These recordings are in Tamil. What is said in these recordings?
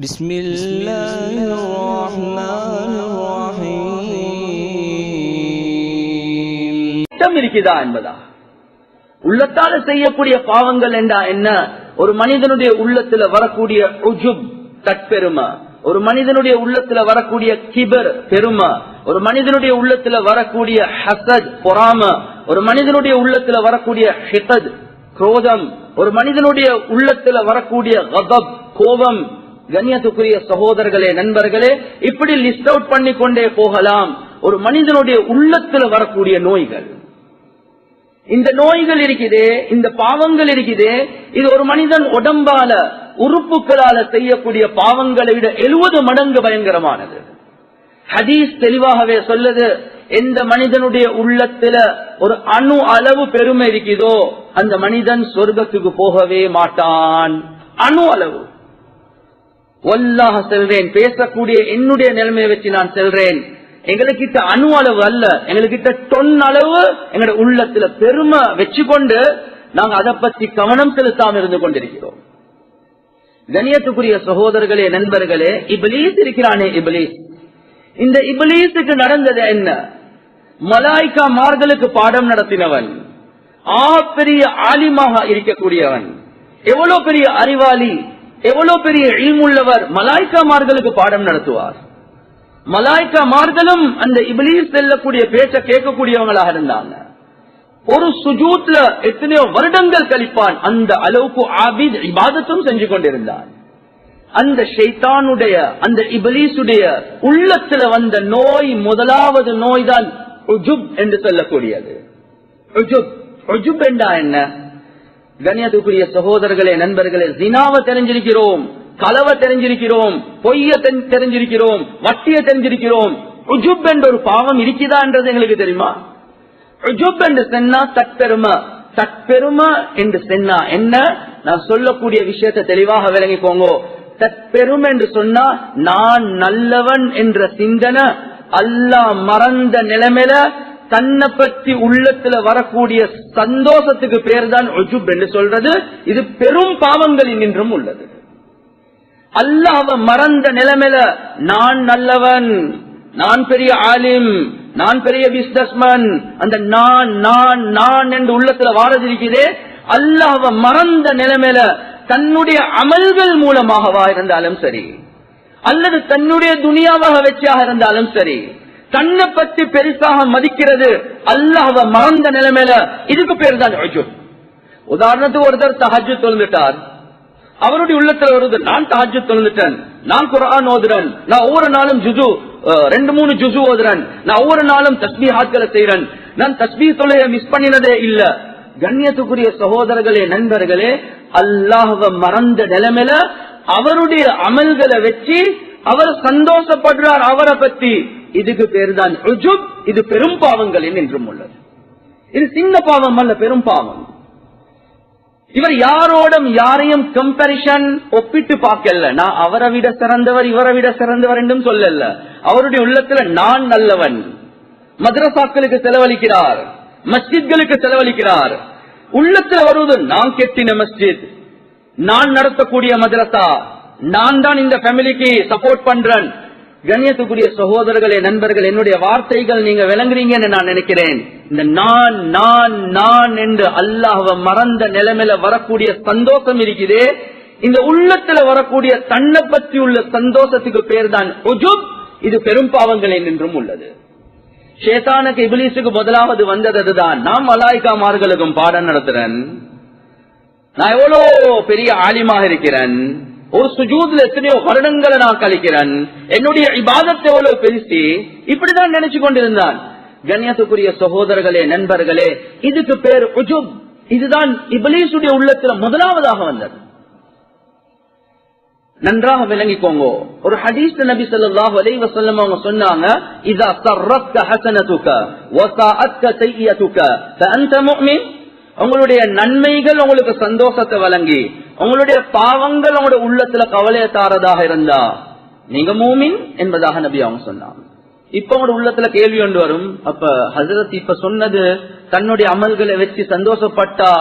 பிஸ்மில்லாஹிர்ரஹ்மானிர்ரஹீம். இருக்குதா என்பதா உள்ளத்தால செய்யக்கூடிய பாவங்கள் என்றா என்ன? ஒரு மனிதனுடைய உள்ளத்துல வரக்கூடிய உஜுப் தற்பெருமை, ஒரு மனிதனுடைய உள்ளத்துல வரக்கூடிய கிபர் பெருமை, ஒரு மனிதனுடைய உள்ளத்துல வரக்கூடிய ஹசத் பொறாம, ஒரு மனிதனுடைய உள்ளத்துல வரக்கூடிய ஹிதத் குரோதம், ஒரு மனிதனுடைய உள்ளத்துல வரக்கூடிய கதப் கோபம். கண்ணியத்துக்குரிய சகோதரர்களே, நண்பர்களே, இப்படி லிஸ்ட் அவுட் பண்ணி கொண்டே போகலாம். ஒரு மனிதனுடைய உள்ளத்துல வரக்கூடிய நோய்கள், இந்த நோய்கள் இருக்குதே, இந்த பாவங்கள் இருக்குதே, இது ஒரு மனிதன் உடம்பால உறுப்புகளால செய்யக்கூடிய பாவங்களை விட 70 மடங்கு பயங்கரமானது. ஹதீஸ் தெளிவாகவே சொல்லுது, எந்த மனிதனுடைய உள்ளத்துல ஒரு அணு அளவு பெருமை இருக்குதோ அந்த மனிதன் சொர்க்கத்துக்கு போகவே மாட்டான். அணு அளவு. வல்லாஹ் சொல்றேன், பேசக்கூடிய என்னுடைய நிலைமையை வச்சு நான் சொல்றேன், எங்களுக்கிட்ட அணு அளவு அல்ல, எங்களுக்கிட்ட டொன் அளவு எங்களுடைய உள்ளத்துல பெருமை வச்சுக்கொண்டு நாங்க அதை பற்றி கவனம் செலுத்தாம இருந்து கொண்டிருக்கிறோம். கண்ணியத்துக்குரிய சகோதரர்களே, நண்பர்களே, இப்லீஸ் இருக்கிறானே, இப்லீஸ், இந்த இப்லீஸுக்கு நடந்தது என்ன? மலாய்கா மார்களுக்கு பாடம் நடத்தினவன், பெரிய ஆலிமாக இருக்கக்கூடியவன், எவ்வளவு பெரிய அறிவாளி, எவ்வளவு பெரிய இல்முள்ளவர், மலாய்கா மார்களுக்கு பாடம் நடத்துவார். மலாய்கா மார்களும் அந்த இப்லீஸ் செல்லக்கூடிய பேச்ச கேட்கக்கூடியவங்களாக இருந்தாங்க. ஒரு சுஜூத்ல எத்தனையோ வருடங்கள் கழிப்பான். அந்த அளவுக்கு ஆபித் இபாதத்தும் செஞ்சு கொண்டிருந்தான். அந்த ஷைத்தானுடைய, அந்த இப்லீசுடைய உள்ளத்துல வந்த நோய், முதலாவது நோய் தான் உஜுப் என்று சொல்லக்கூடியது. உஜுப் என்றா என்ன? கண்ணியத்துக்குரிய சகோதரர்களே, நண்பர்களே, ஜினாவை தெரிஞ்சிருக்கிறோம், களவை தெரிஞ்சிருக்கிறோம், பொய்ய தெரிஞ்சிருக்கிறோம், வட்டிய தெரிஞ்சிருக்கிறோம். உஜுப் என்ற ஒரு பாவம் இருக்குதா என்றது எங்களுக்கு தெரியுமா? உஜுப் என்று சொன்னா தற்பெருமை. தற்பெருமை என்று சொன்னா என்ன? நான் சொல்லக்கூடிய விஷயத்தை தெளிவாக விளங்கிக்கோங்க. தற்பெருமை என்று சொன்னா நான் நல்லவன் என்ற சிந்தனை, அல்லாஹ் மறந்த நிலைமையில தன்னை பற்றி உள்ளத்துல வரக்கூடிய சந்தோஷத்துக்கு பேர் தான் உஜுப் என்று சொல்றது. இது பெரும் பாவங்களில் நின்றும் உள்ளது. அல்லாஹ்வ மறந்த நிலைமையில நான் நல்லவன், நான் பெரிய ஆலிம், நான் பெரிய பிசினஸ்மேன், அந்த நான் நான் நான் என்று உள்ளத்துல வாரதிருக்கிறதே, அல்லாஹ்வ மறந்த நிலைமையில தன்னுடைய அமல்கள் மூலமாகவா இருந்தாலும் சரி, அல்லது தன்னுடைய துனியாவாக வச்சாக இருந்தாலும் சரி, தன்னை பற்றி பெருசாக மதிக்கிறது அல்லாஹ்வ மறந்த நிலைமையில, இதுக்கு பேர் தான் உஜுப். உதாரணத்துக்கு ஒருத்தர் தஹஜ்ஜுத் தொழுந்துட்டார், அவருடைய உள்ளத்துல வருது, நான் தஹஜ்ஜுத் தொழுந்துட்டேன், நான் குர்ஆன் ஓதுறேன், நான் ஒவ்வொரு நாளும் 2-3 ஜுசு ஓதுறேன், நான் ஒவ்வொரு நாளும் தஸ்பீஹாத்களை செய்யறேன், நான் தஸ்பீஹ் தொழுகையை மிஸ் பண்ணினதே இல்ல. கண்ணியத்துக்குரிய சகோதரர்களே, நண்பர்களே, அல்லாஹ்வ மறந்த நிலைமையில அவருடைய அமல்களை வச்சு அவர் சந்தோஷப்படுறார் அவரை பத்தி. இதுக்கு பேர் தான் உஜுப். இது பெரும் பாவங்களில் நின்றும் உள்ளது. இது சின்ன பாவம் அல்ல, பெரும் பாவம். இவர் யாரோடும் யாரையும் கம்பேரிஷன் ஒப்பிட்டு பார்க்கல. நான் அவரை விட சிறந்தவர், இவரை விட சிறந்தவர் என்றும் சொல்லல. அவருடைய உள்ளத்துல நான் நல்லவன். மദ്രസാக்களுக்கு செலவழிக்கிறார், மஸ்ஜித்களுக்கு செலவழிக்கிறார். உள்ளத்துல வருவது நான் கெட்டின மஸ்ஜித், நான் நடத்தக்கூடிய மദ്രസா, நான் தான் இந்த ஃபேமிலிக்கு சப்போர்ட் பண்றேன். கண்ணியத்துக்குரிய சகோதரர்களே, நண்பர்கள், என்னுடைய வார்த்தைகள் நீங்க விளங்குறீங்கன்னு நான் நினைக்கிறேன். இந்த நான் நான் நான் என்று அல்லாஹ்வ மறந்த நிலைமையில வரக்கூடிய சந்தோஷம் இருக்குதே, இந்த உள்ளத்துல வரக்கூடிய தன்னை பற்றி உள்ள சந்தோஷத்துக்கு பேர் தான் உஜுப். இது பெரும் பாவங்களில் நின்றும் உள்ளது. ஷைத்தானுக்கு, இப்லீஸுக்கு முதலாவது வந்தது அதுதான். நான் மலாய்க்காமார்களுக்கும் பாடம் நடத்துறேன், நான் எவ்வளவு பெரிய ஆலிமாக இருக்கிறேன், ஒரு சுஜூத்ல எத்தனையோ வருடங்களை நான் கழிக்கிறேன், என்னுடைய இபாதத்தை எவ்வளவு பெருசி, இப்படிதான் நினைச்சு கொண்டிருந்தான். கண்ணியத்துக்குரிய சகோதரர்களே, நண்பர்களே, இதுக்கு பேர் உஜுப். இதுதான் இப்லீசுடைய உள்ளத்துல முதலாவதாக வந்தது. நன்றாக விளங்கிக்கோங்க. ஒரு ஹதீஸ் நபி ஸல்லல்லாஹு அலைஹி வஸல்லம் அவங்க சொன்னாங்க, இதா சர்ரத்க ஹஸனதுக வஸாஅத்க ஸய்யியதுக ஃபஅன்த முஃமின். உங்களுடைய நன்மைகள் உங்களுக்கு சந்தோஷத்தை வழங்கி, உங்களுடைய பாவங்கள் உங்களுடைய உள்ளத்துல கவலையை தாரதாக இருந்தா நீங்க மூமின் என்பதாக நபி அவங்க சொன்னாங்க. இப்ப உங்களோட உள்ளத்துல கேள்வி ஒன்று வரும், அப்ப ஹஜரத் இப்ப சொன்னது தன்னுடைய அமல்களை வச்சு சந்தோஷப்பட்டா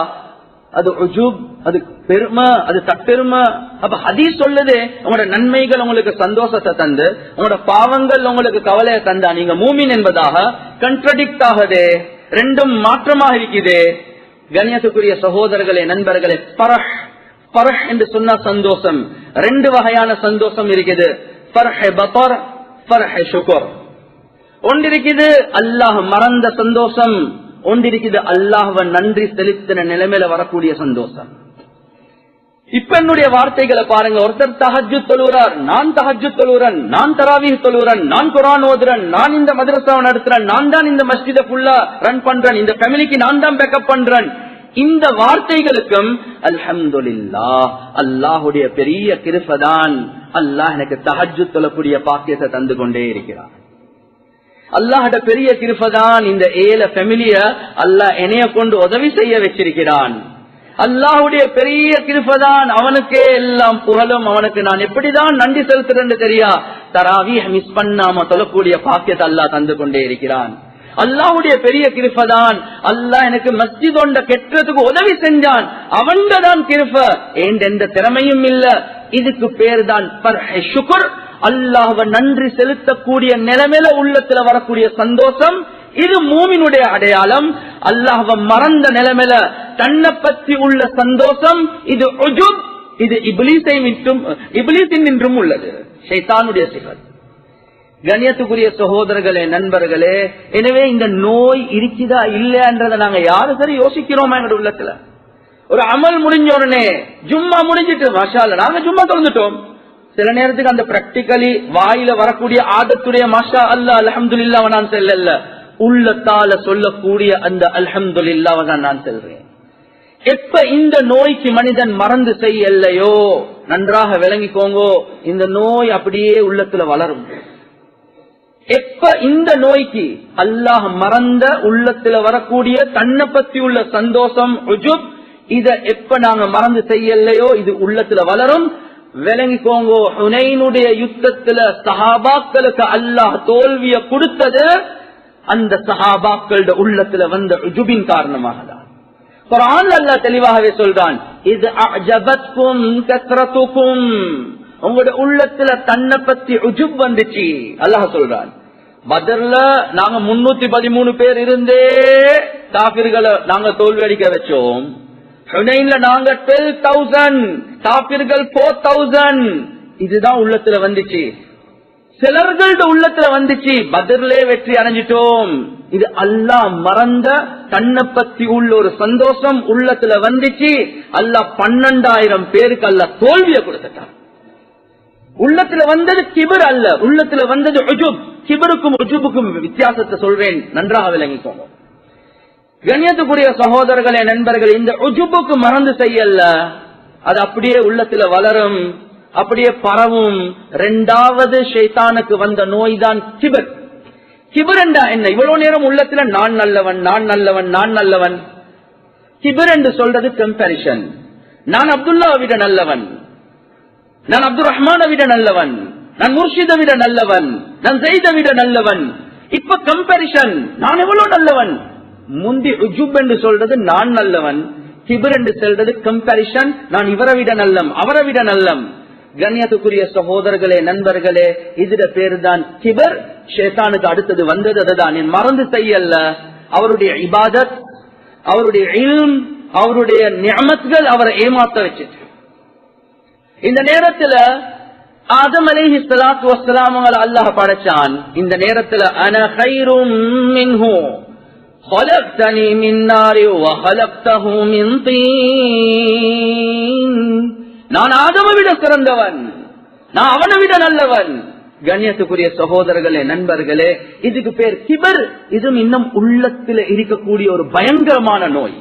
அது உஜூப், அது பெருமை, அது தப்பெருமை. அப்ப ஹதீஸ் சொல்லுது, உங்களோட நன்மைகள் உங்களுக்கு சந்தோஷத்தை தந்து உங்களோட பாவங்கள் உங்களுக்கு கவலையை தந்தா நீங்க மூமின் என்பதாக கண்ட்ரடிக்ட் ஆகுது, ரெண்டும் மாற்றமாக இருக்குது. கண்ணியத்துக்குரிய சகோதரர்களே, நண்பர்களே, பரஹ் என்று சொன்ன சந்தோஷம், ரெண்டு வகையான சந்தோஷம் இருக்குது. பர்ஹ் பத்ர், பர்ஹ் ஷுக்ர். ஒன்றிருக்குது அல்லாஹ் மறந்த சந்தோஷம், ஒன்றிருக்குது அல்லாஹ்வை நன்றி செலுத்தின நிலைமையில வரக்கூடிய சந்தோஷம். இப்ப என்னுடைய வார்த்தைகளை பாருங்க. ஒருத்தர் தஹஜ்ஜுத் தொழுகிறார், நான் தஹஜ்ஜுத் தொழுகிறேன், நான் தராவீஹ் தொழுகிறேன், நான் குர்ஆன் ஓதுறேன், நான் இந்த மதரசாவை நடத்துறேன், நான் தான் இந்த மஸ்ஜிதை ஃபுல்லா ரன் பண்றேன், இந்த ஃபேமிலிக்கு நான் தான் பேக்கப் பண்றேன். இந்த வார்த்தைகளுக்கும் அல்ஹம்துலில்லாஹ், அல்லாஹுடைய பெரிய கிருபைதான், அல்லாஹ் எனக்கு தஹஜ்ஜுத் தொழக்கூடிய பாக்கியத்தை தந்து கொண்டே இருக்கிறார். அல்லாஹ்ட பெரிய கிருபைதான் இந்த ஏழை ஃபேமிலிய அல்லாஹ் என்னைய கொண்டு உதவி செய்ய வச்சிருக்கிறான். அல்லாஹுடைய பெரிய கிருபைதான், அவனுக்கே எல்லாம் புகழும். அவனுக்கு நான் எப்படிதான் நன்றி செலுத்துறேன்னு தெரியா, தராவீஹ் மிஸ் பண்ணாம தொழக்கூடிய பாக்கியத்தை அல்லாஹ் தந்து கொண்டே இருக்கிறான். அல்லாஹுடைய பெரிய கிருபைதான், அல்லாஹ் எனக்கு மஸ்ஜித் ஒன்றை கெட்டுறதுக்கு உதவி செஞ்சான், அவன்தான் கிருபை, எந்த திறமையும் இல்ல. இதுக்கு பேர் தான் பர்ஹ் ஷுக்ர், அல்லாஹ்வை நன்றி செலுத்தக்கூடிய நிலைமையில உள்ளத்துல வரக்கூடிய சந்தோஷம். இது மூமினுடைய அடையாளம். அல்லாஹ்வை மறந்த நிலைமையில தன்னை பற்றி உள்ள சந்தோஷம் இது உஜுப், இது இப்லீஸின் நின்றும் உள்ளது, ஷைத்தானுடைய சிஃபத். கண்ணியத்துக்குரிய சகோதரர்களே, நண்பர்களே, எனவே இந்த நோய் இருக்குதா இல்லையான்றதை நாங்க யாரு சரி யோசிக்கிறோமா எங்க உள்ளத்துல? ஒரு அமல் முடிஞ்ச உடனே ஜும்மா முடிஞ்சிட்டு மாஷா அல்லாஹ் நாங்க ஜும்மா தொழுந்துட்டோம். சில நேரத்துக்கு அந்த பிராக்டிகலி வாயில வரக்கூடிய ஆதத்துடைய மாஷா அல்லாஹ் அல்ஹம்துலில்லாஹ் நான் செல்லல, உள்ளத்தால சொல்லக்கூடிய அந்த அல்ஹம்துலில்லாஹ் நான் செல்றேன். எப்ப இந்த நோய்க்கு மனிதன் மறந்து செய்யலையோ, நன்றாக விளங்கிக்கோங்க, இந்த நோய் அப்படியே உள்ளத்துல வளரும். எப்ப இந்த நோய்க்கு அல்லாஹ் மறந்த உள்ளத்துல வரக்கூடிய தன்னை பத்தி உள்ள சந்தோஷம் உஜுப், இத எப்ப நாங்க மறந்து செய்யலையோ இது உள்ளத்துல வளரும். விளங்கிக்கோங்க, ஹுனைனுடைய யுத்தத்துல சஹாபாக்களுக்கு அல்லாஹ் தோல்வியை கொடுத்தது அந்த சஹாபாக்களோட உள்ளத்துல வந்த உஜுபின் காரணமாக தான். குர்ஆன்ல அல்லாஹ் தெளிவாகவே சொல்றான், இது அஅஜபத்கும் கத்ரத்துக்கும், உங்களோட உள்ளத்துல தன்னை பத்தி உஜுப் வந்துச்சு. அல்லாஹ் சொல்றான், பத்ர்ல நாங்க 313 பேர் இருந்தே காபிர்களை நாங்க தோல்வி அடிக்க வச்சோம். ஹுனைன்ல நாங்க 12,000, காபிர்கள் 4,000. இதுதான் உள்ளத்துல வந்துச்சு. சிலர்களோட உள்ளத்துல வந்துச்சு, பத்ர்லே வெற்றி அடைஞ்சிட்டோம். இது அல்லாஹ் மறந்த தன்னை பத்தி உள்ள ஒரு சந்தோஷம் உள்ளத்துல வந்துச்சு. அல்லாஹ் 12,000 பேருக்கு அல்லாஹ் தோல்வியை கொடுத்துட்டான். உள்ளத்துல வந்தது கிபர் அல்ல, உள்ளத்துல வந்தது உஜுப். கிபருக்கும் உஜுபுக்கும் வித்தியாசத்தை சொல்றேன், நன்றாக விளங்கிக்கோங்க. கண்ணியத்துக்குரிய சகோதரர்களே, நண்பர்கள், இந்த உஜுபுக்கு மறந்து செய்யல, அது அப்படியே உள்ளத்துல வளரும், அப்படியே பரவும். இரண்டாவது ஷைத்தானுக்கு வந்த நோய் தான் கிபர். கிபர் என்றா என்ன? இவ்வளவு நேரம் உள்ளத்துல நான் நல்லவன், நான் நல்லவன், நான் நல்லவன். கிபர் என்று சொல்றது கம்பேரிஷன். நான் அப்துல்லாவை விட நல்லவன், நான் அப்துல் ரஹ்மானை விட நல்லவன், நான் முர்ஷிதை விட நல்லவன், நான் ஜெயிதை விட நல்லவன். இப்ப கம்பேரிஷன், நான் எவ்வளவு நல்லவன். முந்தி உஜுப் என்று சொல்றது நான் நல்லவன், கிபர் என்று சொல்றது கம்பேரிஷன், நான் இவரை விட நல்லம், அவரை விட நல்லம். கண்ணியத்துக்குரிய சகோதரர்களே, நண்பர்களே, இதுட பேரு தான் கிபர். ஷைத்தானுக்கு அடுத்தது வந்தது அதுதான். மறந்து செய்யல, அவருடைய இபாதத், அவருடைய இல்ம், அவருடைய நிஅமத்கள் அவரை ஏமாத்த வச்சிட்டு. இந்த நேரத்துல ஆதம் அலைஹிஸ்ஸலாத்து வஸ்ஸலாம் அல்லாஹ் படைச்சான். இந்த நேரத்துல அன கைரும் மின்ஹு خلقتني من نار وخلقته من طين, நான் ஆதமை விட சிறந்தவன், நான் அவனை விட நல்லவன். கண்ணியத்துக்குரிய சகோதரர்களே, நண்பர்களே, இதுக்கு பேர் கிபர். இதுவும் இன்னும் உள்ளத்துல இருக்கக்கூடிய ஒரு பயங்கரமான நோய்,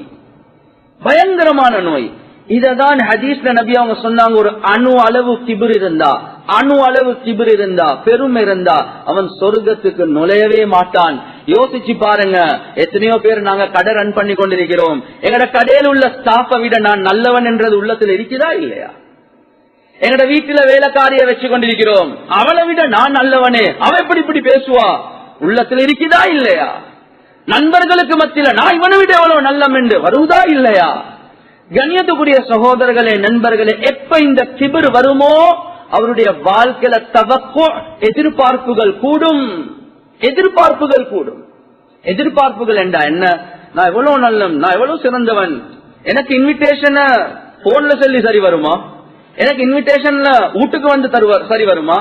பயங்கரமான நோய். இததான் ஹதீஸ்ல நபி அவங்க சொன்னாங்க, ஒரு அணு அளவு கிபர் இருந்தா, அணு அளவு கிபர் இருந்தா, பெருமை இருந்தா, அவன் சொர்க்கத்துக்கு நுழையவே மாட்டான். யோசிச்சு பாருங்க, எத்தனையோ பேர் நாங்க கடை ரன் பண்ணி கொண்டிருக்கிறோம், எங்கட கடையில் உள்ள ஸ்டாஃபை விட நான் நல்லவன் என்றது உள்ளத்துல இருக்குதா இல்லையா? எங்கட வீட்டுல வேலைக்காரிய வச்சு கொண்டிருக்கிறோம், அவளை விட நான் நல்லவனே, அவ எப்படி இப்படி பேசுவா, உள்ளத்துல இருக்குதா இல்லையா? நண்பர்களுக்கு மத்தியில நான் இவனை விட எவ்வளவு நல்லம் என்று வருவதா இல்லையா? கண்ணியத்துக்குரிய சகோதரர்களே, நண்பர்களே, எப்ப இந்த கிபர் வருமோ அவருடைய வாழ்க்கையில தவக்கோ எதிர்பார்ப்புகள் கூடும். எதிர்பார்ப்புகள் கூடும். எதிர்பார்ப்புகள் என்றா என்ன? நான் எவ்வளவு நல்லம், நான் எவ்வளவு சிறந்தவன், எனக்கு இன்விடேஷன் போன்ல சொல்லி சரி வருமா, எனக்கு இன்விடேஷன்ல வீட்டுக்கு வந்து தருவார் சரி வருமா,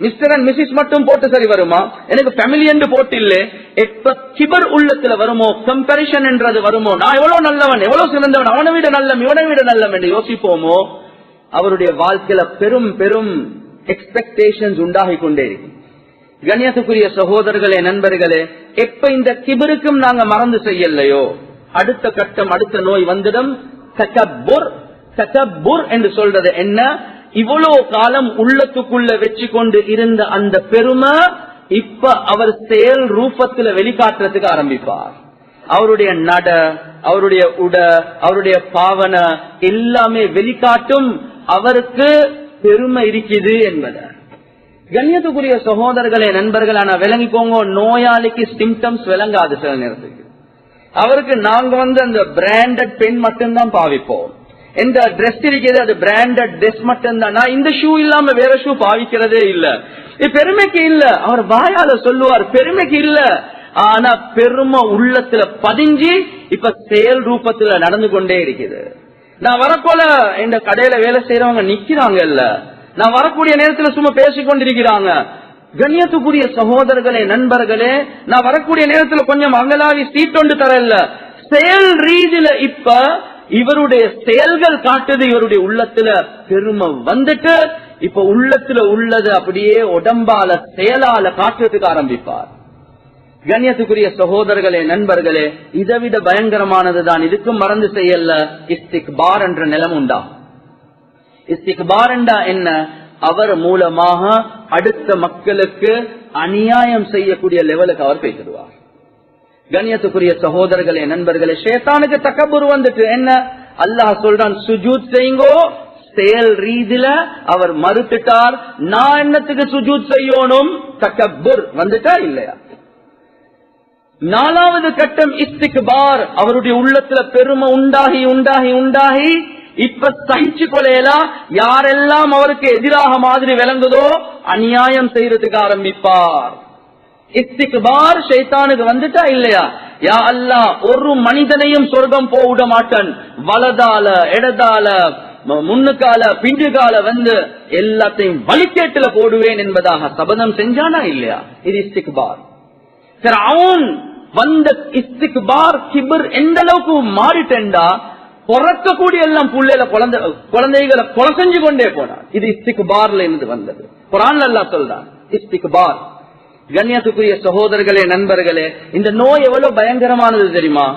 மிஸ்டர் அண்ட் மிஸ்ஸஸ் மட்டும் போட்டு சரி வருமா, எனக்கு ஃபேமிலி என்று போட்டு இல்லே. எப்ப கிபர் உள்ளத்துல வருமோ, கம்பேரிஷன் என்றது வருமோ, நான் எவ்வளவு நல்லவன், எவ்வளவு சிறந்தவன், அவனை விட நல்லம், இவனை விட நல்லம் என்று யோசிப்போமோ அவருடைய வாழ்க்கையில பெரும் பெரும் எக்ஸ்பெக்டேஷன்ஸ் உண்டாகி கொண்டே இருக்கு. கண்ணியத்துக்குரிய சகோதரர்களே, நண்பர்களே, எப்ப இந்த கிபருக்கும் நாங்க மறந்து செய்யலையோ அடுத்த கட்டம், அடுத்த நோய் வந்துடும். தகப்புர். தகப்புர் என்று சொல்றது என்ன? இவ்வளவு காலம் உள்ளத்துக்குள்ள வச்சு கொண்டு இருந்த அந்த பெருமை இப்ப அவர் செயல் ரூபத்துல வெளிக்காட்டுறதுக்கு ஆரம்பிப்பார். அவருடைய நட, அவருடைய உட, அவருடைய பாவனை எல்லாமே வெளிக்காட்டும் அவருக்கு பெருமை இருக்குது என்பது. கண்ணியத்துக்குரிய சகோதரர்களே, நண்பர்களான விளங்கிக்கோங்க, நோயாளிக்கு சிம்டம்ஸ் விளங்காது. சில நேரத்துக்கு அவருக்கு நாங்க அந்த பிராண்டட் பென் மட்டும்தான் பாவிப்போம். எந்த டிரெஸ் இருக்கிறது அது பிராண்டட் டிரெஸ் மட்டும்தான். நான் இந்த ஷூ இல்லாம வேற ஷூ பாவிக்கிறதே இல்ல. பெருமைக்கு இல்ல, அவர் வாயால சொல்லுவார் பெருமைக்கு இல்ல. ஆனா பெருமை உள்ளத்துல பதிஞ்சு இப்ப செயல் ரூபத்துல நடந்து கொண்டே இருக்குது. நான் வரப்போல இந்த கடையில வேலை செய்யறவங்க நிக்கிறாங்க இல்ல, நான் வரக்கூடிய நேரத்துல சும்மா பேசிக்கொண்டிருக்கிறாங்க. கண்ணியத்துக்குரிய சகோதரர்களே, நண்பர்களே, நான் வரக்கூடிய நேரத்துல கொஞ்சம் அங்கலாவி சீட் ஒன்று தர இல்ல, செயல் ரீதியில இப்ப இவருடைய செயல்கள் காட்டுது இவருடைய உள்ளத்துல பெருமை வந்துட்டு இப்ப உள்ளத்துல உள்ளது அப்படியே உடம்பால செயலால காட்டுறதுக்கு ஆரம்பிப்பார். கண்ணியத்துக்குரிய சகோதரர்களே, நண்பர்களே, இதைவிட பயங்கரமானதுதான். இதுக்கும் மறந்து செய்யல இஸ்திக்பார் என்ற நிலம் உண்டா. இஸ்திக்பார் என்றா என்ன? அவர் மூலமாக அடுத்த மக்களுக்கு அநியாயம் செய்யக்கூடிய லெவலுக்கு அவர் பேசிடுவார். கண்ணியத்துக்குரிய சகோதரர்களே, நண்பர்களே, ஷேத்தானுக்கு தக்கபுர் வந்துட்டு என்ன? அல்லாஹ் சொல்றான் சுஜூத் செய்யுங்கோ. செயல் ரீதியில அவர் மறுத்துட்டார். நான் என்னத்துக்கு சுஜூத் செய்யணும்? தக்கபுர் வந்துட்டா இல்லையா? நாலாவது கட்டம் இஸ்திக்பார். அவருடைய உள்ளத்துல பெருமை உண்டாகி உண்டாகி உண்டாகி இப்ப சகிச்சு கொலையலாம். யாரெல்லாம் அவருக்கு எதிராக மாதிரி விளங்குதோ அநியாயம் செய்யறதுக்கு ஆரம்பிப்பார். இஸ்திக்பார் ஷைத்தானுக்கு வந்துட்டா இல்லையா? யா அல்லாஹ், ஒரு மனிதனையும் சொர்க்கம் போவிட மாட்டான். வலதால இடதால முன்னுக்கால பின்னுக்கால எல்லாத்தையும் வழிகேட்டுல போடுவேன் என்பதாக சபதம் செஞ்சானா இல்லையா? இது இஸ்திக்பார். வந்த இஸ்திக்பார் கிபர் எந்த அளவுக்கு மாறிட்டா பிறக்கக்கூடிய எல்லாம் புள்ளையில குழந்தைகளை கொலை செஞ்சு கொண்டே போனார். இது இஸ்திக்பார்ல இருந்து வந்தது. குர்ஆன்ல அல்லாஹ் சொல்றான் இஸ்திக்பார். கண்ணியத்துக்குரிய சகோதரர்களே, நண்பர்களே, இந்த நோய் எவ்வளவு பயங்கரமானது தெரியுமா?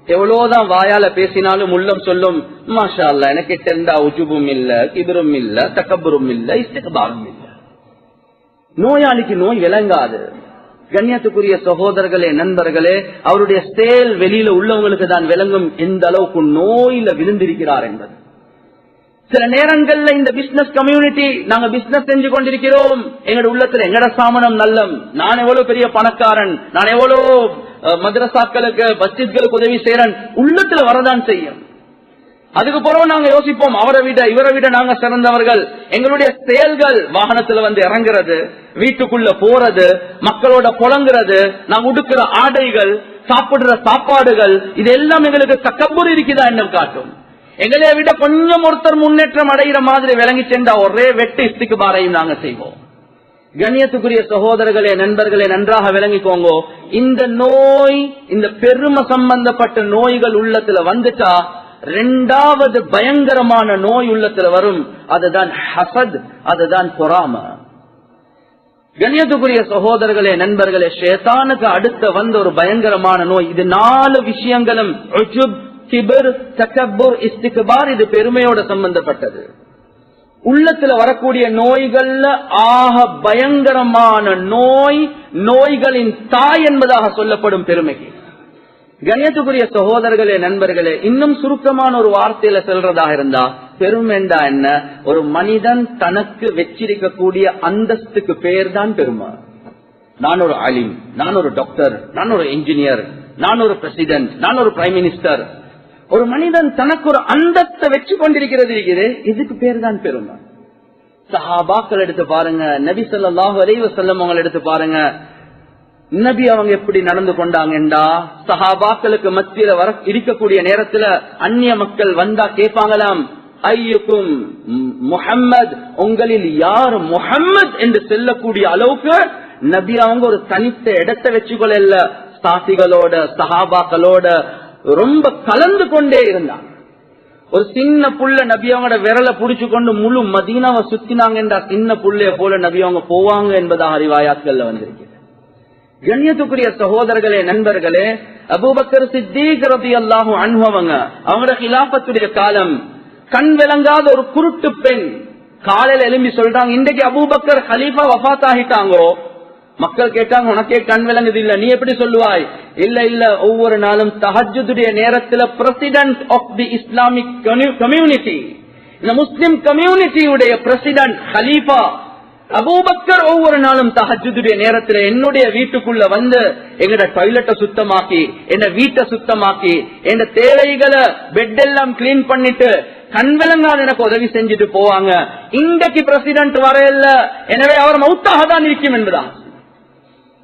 எவ்வளவுதான் வாயால பேசினாலும் உள்ளம் சொல்லும் மாஷா அல்லாஹ், எனக்கு எந்த உஜுபும் இல்ல, கிபரும் இல்ல, தக்கபுரும் இல்ல, இஸ்திக்பாரும் இல்ல. நோயாளிக்கு நோய் விளங்காது. கண்ணியத்துக்குரிய சகோதரர்களே, நண்பர்களே, அவருடைய செயல் வெளியில உள்ளவங்களுக்கு தான் விளங்கும் எந்த அளவுக்கு நோயில விழுந்திருக்கிறார் என்பது. சில நேரங்கள்ல இந்த பிசினஸ் கம்யூனிட்டி, நாங்க பிசினஸ் செஞ்சு கொண்டிருக்கிறோம், எங்கட உள்ளத்துல எங்கட சாமனம் நல்லம், நான் எவ்வளவு பெரிய பணக்காரன், நான் எவ்வளவு மதரசாக்களுக்கு மஸ்ஜித்களுக்கு உதவி செய்யறேன், உள்ளத்துல வரதான் செய்யும். அதுக்கு பிறகு நாங்க யோசிப்போம் அவரை விட இவரை விட நாங்க சிறந்தவர்கள். எங்களுடைய செயல்கள் வாகனத்துல இறங்குறது, வீட்டுக்குள்ள போறது, மக்களோட புலங்குறது, நாங்க உடுக்கிற ஆடைகள், சாப்பிடுற சாப்பாடுகள், இது எல்லாம் எங்களுக்கு தக்கபுர் இருக்குதா என்ன காட்டும். எங்களைய விட கொஞ்சம் ஒருத்தர் முன்னேற்றம் அடைகிற மாதிரி விளங்கி சென்றா ஒரே வெட்டு இஸ்திக்பாரையும் நாங்க செய்வோம். கண்ணியத்துக்குரிய சகோதரர்களே, நண்பர்களே, நன்றாக விளங்கிக்கோங்க. இந்த நோய், இந்த பெருமை சம்பந்தப்பட்ட நோய்கள் உள்ளத்துல வந்துட்டா இரண்டாவது பயங்கரமான நோய் உள்ளத்துல வரும். அதுதான் ஹசத், அதுதான் பொறாமை. கண்ணியத்துக்குரிய சகோதரர்களே, நண்பர்களே, ஷைத்தானுக்கு அடுத்த வந்த ஒரு பயங்கரமான நோய். இது 4 விஷயங்களும் உஜுப், கிபர், தக்கபுர், இஸ்திக்பார், இது பெருமையோட சம்பந்தப்பட்டது. உள்ளத்துல வரக்கூடிய நோய்கள்ல ஆக பயங்கரமான நோய், நோய்களின் தாய் என்பதாக சொல்லப்படும் பெருமைக்கு. கண்ணியத்துக்குரிய சகோதரர்களே, நண்பர்களே, இன்னும் சுருக்கமான ஒரு வார்த்தையில சொல்றதாக இருந்தா, பெருமைண்டா என்ன? ஒரு மனிதன் தனக்கு வச்சிருக்கக்கூடிய அந்தஸ்துக்கு பேர் தான் பெருமை. நான் ஒரு ஆலிம், நான் ஒரு டாக்டர், நான் ஒரு இன்ஜினியர், நான் ஒரு பிரசிடென்ட், நான் ஒரு பிரைம் மினிஸ்டர். ஒரு மனிதன் தனக்கு ஒரு அந்தத்தை வச்சு கொண்டிருக்கிறது இருக்குது, இதுக்கு பேர் தான் பெருமை. சஹாபாக்கள் எடுத்து பாருங்க, நபி ஸல்லல்லாஹு அலைஹி வஸல்லம் அவங்க எடுத்து பாருங்க. நபி அவங்க எப்படி நடந்து கொண்டாங்கண்டா, சஹாபாக்களுக்கு மத்தியில இருக்கக்கூடிய நேரத்துல அந்நிய மக்கள் வந்தா கேட்பாங்களாம், ஐயுக்கும் முஹம்மத், உங்களில் யார் முஹம்மத் என்று சொல்லக்கூடிய அளவுக்கு நபி அவங்க ஒரு தனித்த இடத்தை வச்சுக்கொள்ள சாத்திகளோட சஹாபாக்களோட ரொம்ப கலந்து கொண்டே இருந்தாங்க. ஒரு சின்ன புள்ள நபி அவங்களோட விரலை புடிச்சு கொண்டு முழு மதீனாவை சுத்தினாங்க என்றா சின்ன புள்ளைய போல நபி அவங்க போவாங்க என்பதாக ரிவாயாத்கள்ல வந்திருக்கு. கண்ணியத்துக்குரிய சகோதரர்களே, நண்பர்களே, அபூபக்கர் சித்தீக் ரலியல்லாஹு அன்ஹு அவங்களோட கிலாபத்துடைய காலம், கண் விளங்காத ஒரு குருட்டு பெண் காலையில எழும்பி சொல்றாங்க, இன்றைக்கு அபூபக்கர் ஹலீஃபா வஃபாத் ஆகிட்டாங்கோ. மக்கள் கேட்டாங்க, உனக்கே கண் விளங்குது இல்ல, நீ எப்படி சொல்லுவாய்? இல்ல இல்ல, ஒவ்வொரு நாளும் தஹஜ்ஜுடைய நேரத்தில் president of the Islamic community, இந்த முஸ்லிம் கம்யூனிட்டியுடைய பிரசிடென்ட் ஹலீஃபா அபூபக்கர் ஒவ்வொரு நாளும் தஹஜ்ஜுடைய நேரத்தில் என்னுடைய வீட்டுக்குள்ள வந்து எங்கட டாய்லெட்டை சுத்தமாக்கி, என்ன வீட்டை சுத்தமாக்கி, என்ன தேவைகளை பெட் எல்லாம் கிளீன் பண்ணிட்டு கண் விளங்காத எனக்கு உதவி செஞ்சுட்டு போவாங்க. இன்றைக்கு பிரசிடென்ட் வரையில்ல, எனவே அவர் மௌத்தாக தான் இருக்கும் என்பதா.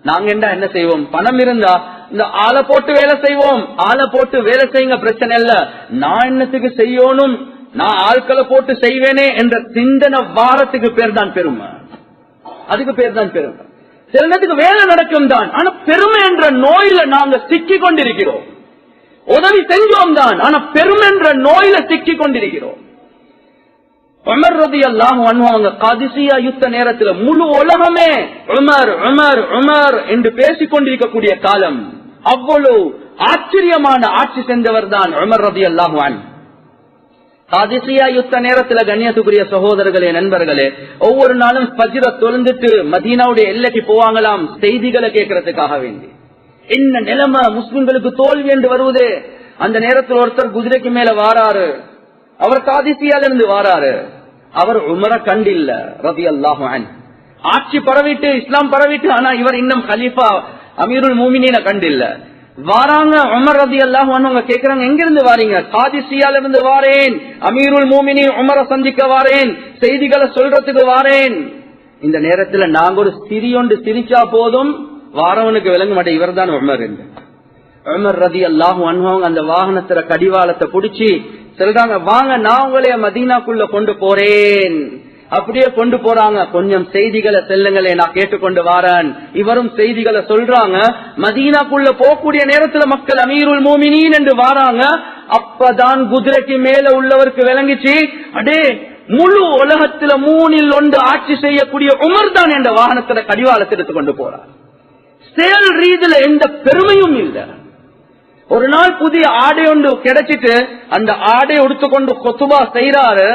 நாங்க என்ன செய்வோம்? பணம் இருந்தா இந்த ஆளை போட்டு வேலை செய்வோம், ஆளை போட்டு வேலை செய்யுங்க, பிரச்சனை இல்ல. நான் என்னத்துக்கு செய்யணும், நான் ஆட்களை போட்டு செய்வேனே என்ற சிந்தனை வாரத்துக்கு பேர் தான் பெருமை. அதுக்கு பேர் தான் பெருமை. சில நேரத்துக்கு வேலை நடக்கும் தான், ஆனா பெருமை என்ற நோயில நாங்க சிக்கி கொண்டிருக்கிறோம். உதவி செஞ்சோம் தான், ஆனா பெருமை என்ற நோயில சிக்கி கொண்டிருக்கிறோம். உமர் ரலியல்லாஹு அன்ஹு அவங்க காதிசியா யுத்த நேரத்தில் முழு உலகமே உமர் உமர் உமர் என்று பேசிக் கொண்டிருக்கக்கூடிய காலம், அவ்வளவு ஆச்சரியமான ஆட்சி செஞ்சவர் தான் உமர் ரலியல்லாஹு அன்ஹு. காதிசியா யுத்த நேரத்தில் கண்ணியத்துக்குரிய சகோதரர்களே, நண்பர்களே, ஒவ்வொரு நாளும் ஃபஜ்ர தொழுந்துட்டு மதீனாவுடைய எல்லைக்கு போவாங்களாம் செய்திகளை கேட்கறதுக்காக வேண்டி. என்ன நிலைமை, முஸ்லிம்களுக்கு தோல்வி என்று வருவது. அந்த நேரத்தில் ஒருத்தர் குதிரைக்கு மேல வாராரு, அவர் காதிசியால இருந்து வாராரு. அவர் உமர கண்டில்ல ரலியல்லாஹு அன்ஹு. ஆட்சி பரவிட்டு, இஸ்லாம் பரவிட்டு, ஆனா இவர் இன்னும் கலீஃபா அமீருல் மூமினீன கண்டில்ல. வாராங்க உமர் ரலியல்லாஹு அன்ஹு கேக்குறாங்க, எங்கிருந்து வாரீங்க? காதிசியால இருந்து வாரேன், அமீருல் மூமினீன் உமரை சந்திக்க வாரேன், செய்திகளை சொல்றதுக்கு வாரேன். இந்த நேரத்துல நாங்க ஒரு சிறியொன்று சிரிச்சா போதும், வாரவனுக்கு விளங்க மாட்டேன் இவர் தான் உமர் என்று. உமர் ரலியல்லாஹு அன்ஹு அந்த வாகனத்துல கடிவாளத்தை புடிச்சு சொல்றாங்க, வாங்க நான் உங்களைய மதீனாக்குள்ள கொண்டு போறேன். அப்படியே கொண்டு போறாங்க. கொஞ்சம் செய்திகளை செல்லுங்களே, நான் கேட்டுக்கொண்டு வாரேன். இவரும் செய்திகளை சொல்றாங்க. மதீனாக்குள்ள போகக்கூடிய நேரத்துல மக்கள் அமீருல் மூமினீன் என்று வாராங்க. அப்பதான் குதிரைக்கு மேல உள்ளவருக்கு விளங்கிச்சு, அடே முழு உலகத்துல 3 ஆட்சி செய்யக்கூடிய உமர் தான் என்ற வாகனத்துல கடிவாளத்தை எடுத்து கொண்டு போறார். செயல் ரீதியில எந்த பெருமையும் இல்லை. ஒரு நாள் புதிய ஆடை ஒன்று கிடைச்சிட்டு அந்த ஆடை உடுத்துக்கொண்டு கொத்துபா செய்யறாரு.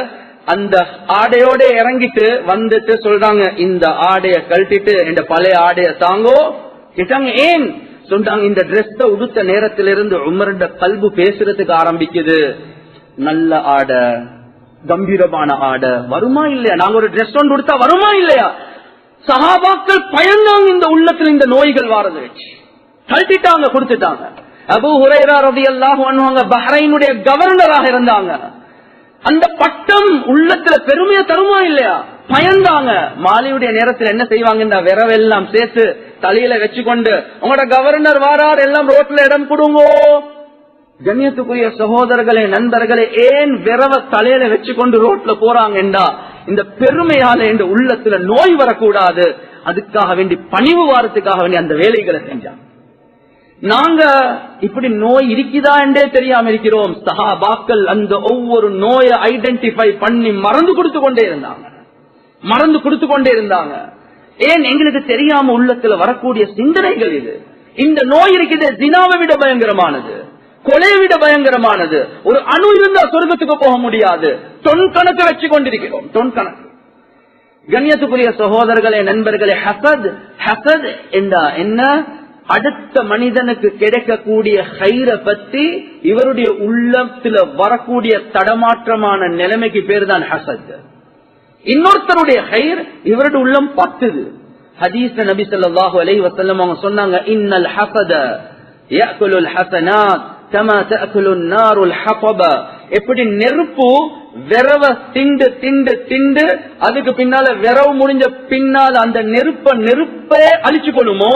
அந்த ஆடையோட இறங்கிட்டு வந்துட்டு சொல்றாங்க, இந்த ஆடைய கழட்டிட்டு இந்த பழைய ஆடைய தாங்கோ கேட்டாங்க. ஏன் சொல்றாங்க, இந்த டிரெஸ் உடுத்த நேரத்திலிருந்து உமருடைய கல்பு பேசுறதுக்கு ஆரம்பிக்குது. நல்ல ஆடை, கம்பீரமான ஆடை வருமா இல்லையா? நாங்க ஒரு டிரெஸ் ஒன்று உடுத்தா வருமா இல்லையா? சஹாபாக்கள் பயந்தாங்க இந்த உள்ளத்துல இந்த நோய்கள் வாரது வச்சு கழட்டிட்டாங்க, கொடுத்துட்டாங்க. அபூ ஹுரைரா ரலியல்லாஹு அன்ஹு பஹ்ரைனுடைய கவர்னராக இருந்தாங்க. அந்த பட்டம் உள்ளத்துல பெருமையை தருமா இல்லையா? பயந்தாங்க. மாலையுடைய நேரத்தில் என்ன செய்வாங்க, இந்த விரவெல்லாம் சேர்த்து தலையில வச்சுக்கொண்டு, உங்களோட கவர்னர் வாரார், எல்லாம் ரோட்ல இடம் கொடுங்கோ. கண்ணியத்துக்குரிய சகோதரர்களே, நண்பர்களே, ஏன் விரவ தலையில வச்சுக்கொண்டு ரோட்ல போறாங்கண்டா இந்த பெருமையால இந்த உள்ளத்துல நோய் வரக்கூடாது, அதுக்காக வேண்டி பணிவு வாரத்துக்காக வேண்டி அந்த வேலைகளை செஞ்சாங்க. நாங்க இப்படி நோய் இருக்குதா என்றே தெரியாம இருக்கிறோம். சஹாபாக்கள் அந்த ஒவ்வொரு நோயை ஐடென்டிஃபை பண்ணி மறந்து கொடுத்து கொண்டே இருந்தாங்க. ஏன் எங்களுக்கு தெரியாம உள்ளத்துல வரக்கூடிய சிந்தனைகள் இது. இந்த நோய் இருக்குது, ஜினாவை விட பயங்கரமானது, கொலையை விட பயங்கரமானது. ஒரு அணு இருந்தா சொர்க்கத்துக்கு போக முடியாது. தொன் கணக்கு வச்சு கொண்டிருக்கிறோம், தொன் கணக்கு. கண்ணியத்துக்குரிய சகோதரர்களே, நண்பர்களே, ஹசத் என்ன? அடுத்த மனிதனுக்கு கிடைக்கக்கூடிய ஹைர பத்தி இவருடைய உள்ளத்துல வரக்கூடிய தடமாற்றமான நிலைமைக்கு பேர் தான் ஹசத். இன்னொருத்தருடைய ஹைர் இவருடைய உள்ளம் பத்துது. ஹதீஸ் நபி ஸல்லல்லாஹு அலைஹி வஸல்லம் அவங்க சொன்னாங்க, இன்னல் ஹஸத يأكل الحسنات கமா தஅகுலுன் நாருல் ஹதப, எப்படி நெருப்பு விரவ திண்டு திண்டு திண்டு அதுக்கு பின்னால விரவு முடிஞ்ச பின்னால் அந்த நெருப்பே அழிச்சு கொள்ளுமோ,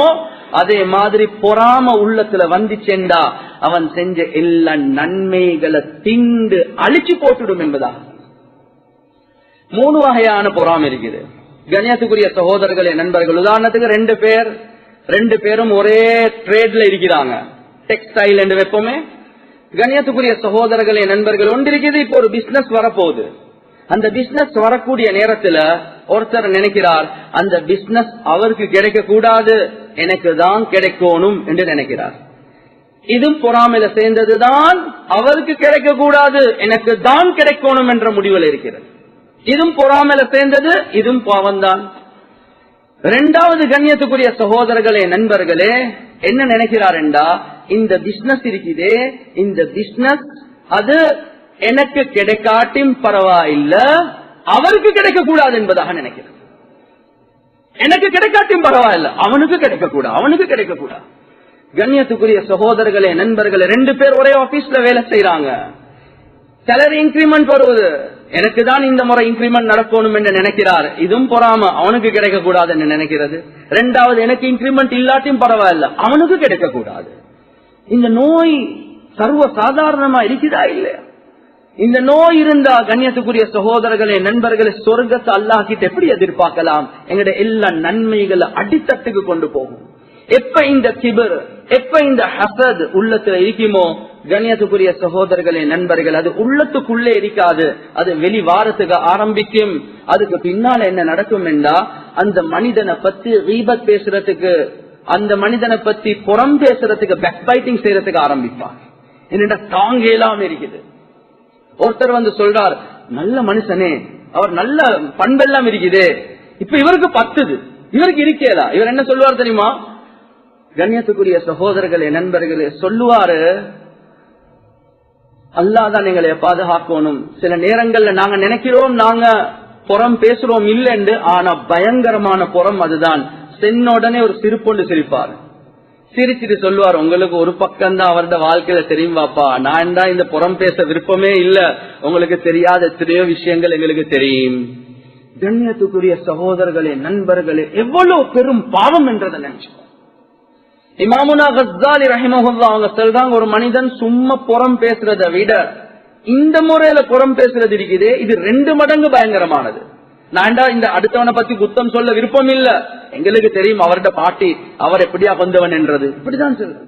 அதே மாதிரி பொறாம உள்ளத்துல வந்துச்சேண்டா அவன் செஞ்ச எல்லா நன்மைகளை திண்டு அழிச்சு போட்டுடும் என்பதா. 3 வகையான பொறாமை இருக்குது. கண்ணியத்துக்குரிய சகோதரர்களே நண்பர்கள், உதாரணத்துக்கு 2 பேரும் ஒரே ட்ரேட்ல இருக்கிறாங்க, டெக்ஸ்டைல் என்று வைப்போமே. கண்ணியத்துக்குரிய சகோதரர்களே நண்பர்கள், ஒன்று இருக்குது, இப்போ ஒரு பிசினஸ் வரப்போகுது. அந்த பிசினஸ் வரக்கூடிய நேரத்துல ஒருத்தர் நினைக்கிறார் அந்த பிசினஸ் அவருக்கு கிடைக்க கூடாது, எனக்கு தான் கிடைக்கணும் என்று நினைக்கிறார். இதுவும் பொறாமையில சேர்ந்ததுதான். அவருக்கு கிடைக்க கூடாது, எனக்கு தான் கிடைக்கணும் என்ற முடிவில் இருக்கிறது. இதுவும் பொறாமையில சேர்ந்தது, இதுவும் பாவம்தான். 2வது கண்ணியத்துக்குரிய சகோதரர்களே நண்பர்களே, என்ன நினைக்கிறார் என்றா, இந்த பிசினஸ் இருக்குதே, இந்த பிசினஸ் அது எனக்கு கிடைக்காட்டியும் பரவாயில்ல, அவருக்கு கிடைக்க கூடாது என்பதாக நினைக்கிறார். எனக்கு கிடைக்காட்டியும் பரவாயில்ல, அவனுக்கு கிடைக்க கூடாது. கண்ணியத்துக்குரிய சகோதரர்களே நண்பர்களே, 2 பேர் ஒரே ஆபீஸ்ல வேலை செய்யறாங்க. சேலரி இன்கிரிமெண்ட் வருவது, எனக்கு தான் இந்த முறை இன்கிரிமெண்ட் நடக்கணும் என்று நினைக்கிறார். இதுவும் பொறாம, அவனுக்கு கிடைக்க கூடாது என்று நினைக்கிறது. 2வது, எனக்கு இன்கிரிமெண்ட் இல்லாட்டியும் பரவாயில்ல, அவனுக்கு கிடைக்க கூடாது. இந்த நோய் சர்வ சாதாரணமா இருக்குதா இல்லையா? இந்த நோய் இருந்தா கண்ணியத்துக்குரிய சகோதரர்களே நண்பர்களே, சொர்க்கத்தை அல்லாஹ் கிட்ட எப்படி எதிர்பார்க்கலாம்? எங்களுடைய எல்லா நன்மைகளை அடித்தட்டுக்கு கொண்டு போகும். எப்ப இந்த கிபர், எப்ப இந்த ஹசத் உள்ளத்துல இருக்குமோ கண்ணியத்துக்குரிய சகோதரர்களே நண்பர்கள், அது உள்ளத்துக்குள்ளே இருக்காது, அது வெளிவாரத்துக்கு ஆரம்பிக்கும். அதுக்கு பின்னால என்ன நடக்கும் என்றா, அந்த மனிதனை பத்தி ரீபத் பேசுறதுக்கு, அந்த மனிதனை பத்தி புறம் பேசுறதுக்கு, பேக் பைட்டிங் செய்யறதுக்கு ஆரம்பிப்பான். என்னடா தாங்க இல்லாம இருக்குது. ஒருத்தர் வந்து சொல்றார், நல்ல மனுஷனே, அவர் நல்ல பண்பெல்லாம் இருக்குது, இப்ப இவருக்கு பத்துது, இவருக்கு இருக்கேதா? இவர் என்ன சொல்லுவார் தெரியுமா? கண்ணியத்துக்குரிய சகோதரர்களே நண்பர்களே, சொல்லுவாரு, அல்லாஹ் எங்களை பாதுகாக்கணும். சில நேரங்கள்ல நாங்க நினைக்கிறோம் நாங்க புறம் பேசுறோம் இல்லைன்னு, ஆனா பயங்கரமான புறம் அதுதான். சென்னுடனே ஒரு சிரிப்பொண்டு சிரிப்பார், சிரிச்சிட்டு சொல்லுவார், உங்களுக்கு ஒரு பக்கம் தான் அவரோட வாழ்க்கையில தெரியுமாப்பா, நான் தான் இந்த புறம் பேச விருப்பமே இல்ல, உங்களுக்கு தெரியாத எத்தனையோ விஷயங்கள் எங்களுக்கு தெரியும். கண்ணியத்துக்குரிய சகோதரர்களே நண்பர்களே, எவ்வளவு பெரும் பாவம் என்றதை நினைச்சோம். இமாமுனா கஸ்ஸாலி ரஹிமஹுல்லாஹ் அவங்க சொல்றாங்க, ஒரு மனிதன் சும்மா புறம் பேசுறதை விட இந்த முறையில புறம் பேசுறது இருக்குதே, இது 2 மடங்கு பயங்கரமானது. நான்டா இந்த அடுத்தவனை பத்தி குத்தம் சொல்ல விருப்பம் இல்ல, எங்களுக்கு தெரியும் அவருடைய பாட்டி அவர் எப்படியா வந்தவன் என்றது, இப்படிதான் சொல்றது.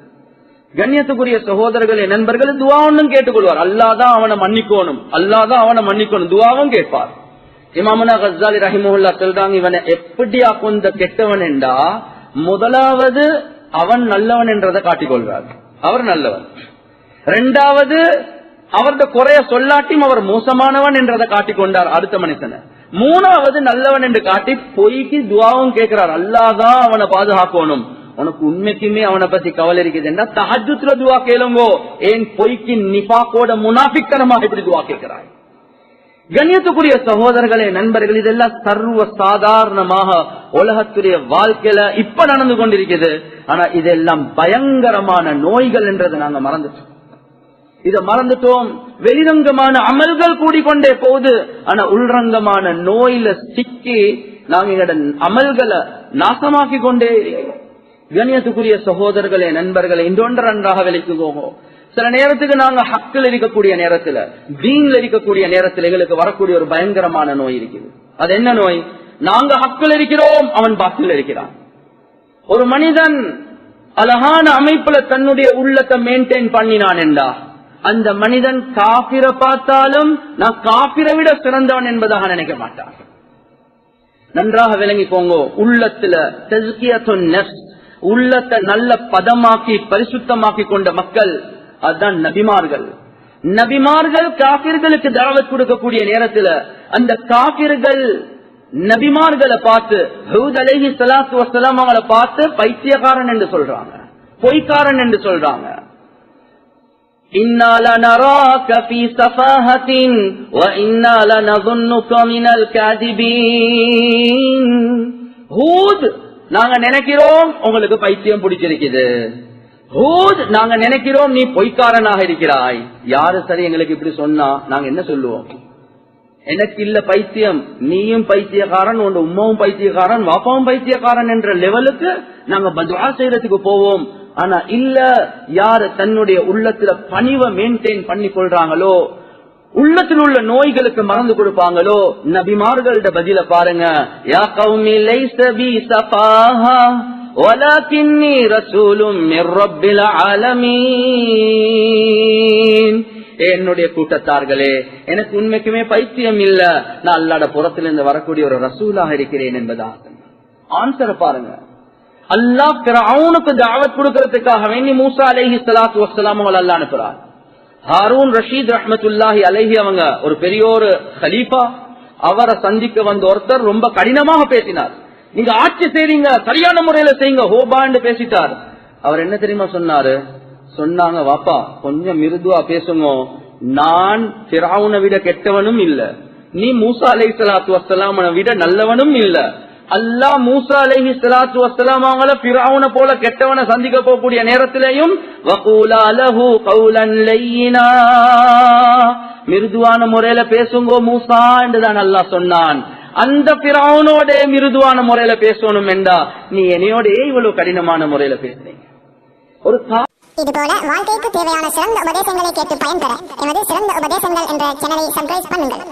கண்ணியத்துக்குரிய சகோதரர்களே நண்பர்கள், துவா ஒன்னும் கேட்டுக்கொள்வார், அல்லாதான் அவனை மன்னிக்கணும், அல்லாதான் அவனை மன்னிக்கணும், துவாவும் கேட்பார். இமாமுனா கஸ்ஸாலி ரஹிமஹுல்லாஹ் சொல்றாங்க, இவனை எப்படியா கொண்ட கெட்டவன் என்றா, முதலாவது அவன் நல்லவன் என்றதை காட்டிக்கொள்வார், அவர் நல்லவன். 2வது அவரது குறைய சொல்லாட்டியும் அவர் மோசமானவன் என்றதை காட்டிக்கொண்டார் அடுத்த மனுஷனை. 3வது நல்லவன் என்று காட்டி பொய்க்கு துவாவும் கேட்கிறார், அல்லாதான் அவனை பாதுகாக்கணும். உனக்கு உண்மைக்குமே அவனை பத்தி கவலை இருக்குதுன்னா தஹஜ்ஜுத்ல துவா கேளுங்கோ, ஏன் பொய்க்கு நிஃபாக்கோட முனாஃபிக்தனமாக இப்படி துவா கேட்கிறாய்? கண்ணியத்துக்குரிய சகோதரர்களே நண்பர்கள், இதெல்லாம் சர்வ சாதாரணமாக உலகத்துடைய வாழ்க்கையில இப்ப நடந்து கொண்டிருக்கிறது. ஆனா இதெல்லாம் பயங்கரமான நோய்கள் என்றதை நாங்க மறந்துட்டோம். இதை மறந்துட்டோம். வெளிரங்கமான அமல்கள் கூடிக்கொண்டே போகுது, ஆனா உள்ரங்கமான நோயில சிக்கி நாங்க எங்களோட அமல்களை நாசமாக்கி கொண்டே. கண்ணியத்துக்குரிய சகோதரர்களே நண்பர்களே, இன்றொன்று நன்றாக விலைக்கு போகும். சில நேரத்துக்கு நாங்க ஹக்கில் இருக்கக்கூடிய நேரத்துல, தீன்ல இருக்கக்கூடிய நேரத்தில் எங்களுக்கு வரக்கூடிய ஒரு பயங்கரமான நோய் இருக்குது. அது என்ன நோய்? நாங்க ஹக்கில் இருக்கிறோம், அவன் பாத்தில் இருக்கிறான். ஒரு மனிதன் அழகான அமைப்புல தன்னுடைய உள்ளத்தை மெயின்டைன் பண்ணினான் என்றா, அந்த மனிதன் காபிர பார்த்தாலும் நான் காபிரை விட சிறந்தவன் என்பதாக நினைக்க மாட்டான். நன்றாக விளங்கிக்கோங்க. உள்ளத்துல தஸ்கியத்துன் நஃப்ஸ், உள்ளத்தை நல்ல பதமாக்கி பரிசுத்தமாக்கி கொண்ட மக்கள் அதுதான் நபிமார்கள். நபிமார்கள் காபிர்களுக்கு தாவத் கொடுக்கக்கூடிய நேரத்துல அந்த காபிர்கள் நபிமார்களை பார்த்து, ஹூத் அலைஹி ஸலாத்து வஸ்ஸலாம் அவங்களை பார்த்து பைத்தியக்காரன் என்று சொல்றாங்க, பொய்க்காரன் என்று சொல்றாங்க. இன்னா லனராக ஃபீ ஸஃபாஹத்தின் வ இன்னா லனظنك மினல் காதிபீன். ஹூத், நாங்க நினைக்கிறோம் உங்களுக்கு பைத்தியம் பிடிச்சிருக்குது. ஹூத், நாங்க நினைக்கிறோம் நீ பொய்க்காரனாக இருக்கிறாய். யாரு சரி எங்களுக்கு இப்படி சொன்னா நாங்க என்ன சொல்லுவோம்? எனக்கு இல்ல பைத்தியம், நீயும் பைத்தியக்காரன், உன் உம்மாவும் பைத்தியக்காரன், வாப்பாவும் பைத்தியக்காரன் என்ற லெவலுக்கு நாங்க பதுவா செய்யறதுக்கு போவோம். ஆனா இல்ல, யாரு தன்னுடைய உள்ளத்துல பணிவை மெயின்டைன் பண்ணி கொள்றாங்களோ, உள்ளத்தில் உள்ள நோய்களுக்கு மறந்து கொடுப்பாங்களோ, நபிமார்களோட பதில பாருங்க. யா கௌமி லைஸ பி ஸஃபாஹா வலக்கின்னி ரசூலும் மிர் ரப்பில் ஆலமீன். என்னுடைய கூட்டத்தார்களே, எனக்கு உண்மைக்குமே பைத்தியம் இல்ல, நான் அல்லாஹ்வுடைய புறத்திலிருந்து வரக்கூடிய ஒரு ரசூலாக இருக்கிறேன் என்பதாக ஆன்சர் பாருங்க. அல்லாஹ் ஃபிரௌனுக்கு தாவத் கொடுக்கிறதுக்காக வேண்டி மூசா அலைஹிஸ்ஸலாத்து வஸ்ஸலாம் அவங்களை அல்லாஹ் அனுப்புறார். ஹாரூன் ரஷீத் ரஹ்மத்துல்லாஹி அலைஹி அவங்க ஒரு பெரிய ஒரு கலீஃபா, அவரை சந்திக்க வந்த ஒருத்தர் ரொம்ப கடினமாக பேசினார். நீங்க ஆட்சி செய்றீங்க, சரியான முறையில செய்யுங்க ஹோபான்னு பேசிட்டார். அவர் என்ன தெரியுமா சொன்னாரு? சொன்னாங்க, வாப்பா கொஞ்சம் மிருதுவா பேசுங்க, நான் ஃபிரௌனை விட கெட்டவனும் இல்ல, நீ மூசா அலைஹிஸ்ஸலாத்து வஸ்ஸலாம் விட நல்லவனும் இல்ல. அல்லாஹ் மூசா அலைஹிஸ்ஸலாத்து வஸ்ஸலாம் அவங்கள ஃபிரௌனை போல கெட்டவனை சந்திக்க போகக்கூடிய நேரத்திலேயும் வகூலா லஹு கௌலன் லையினா, மிருதுவான முறையில பேசுங்கோ மூசா என்றுதான் அல்லாஹ் சொன்னான். அந்த ஃபிரௌனோட மிருதுவான முறையில பேசணும் என்றா நீ என்னையோட இவ்வளவு கடினமான முறையில பேசுறீங்க. ஒரு இதுபோல வாழ்க்கைக்கு தேவையான சிறந்த உபதேசங்களை கேட்டு பயன்பெற எமது சிறந்த உபதேசங்கள் என்ற சேனலை சப்ஸ்கிரைப் பண்ணுங்கள்.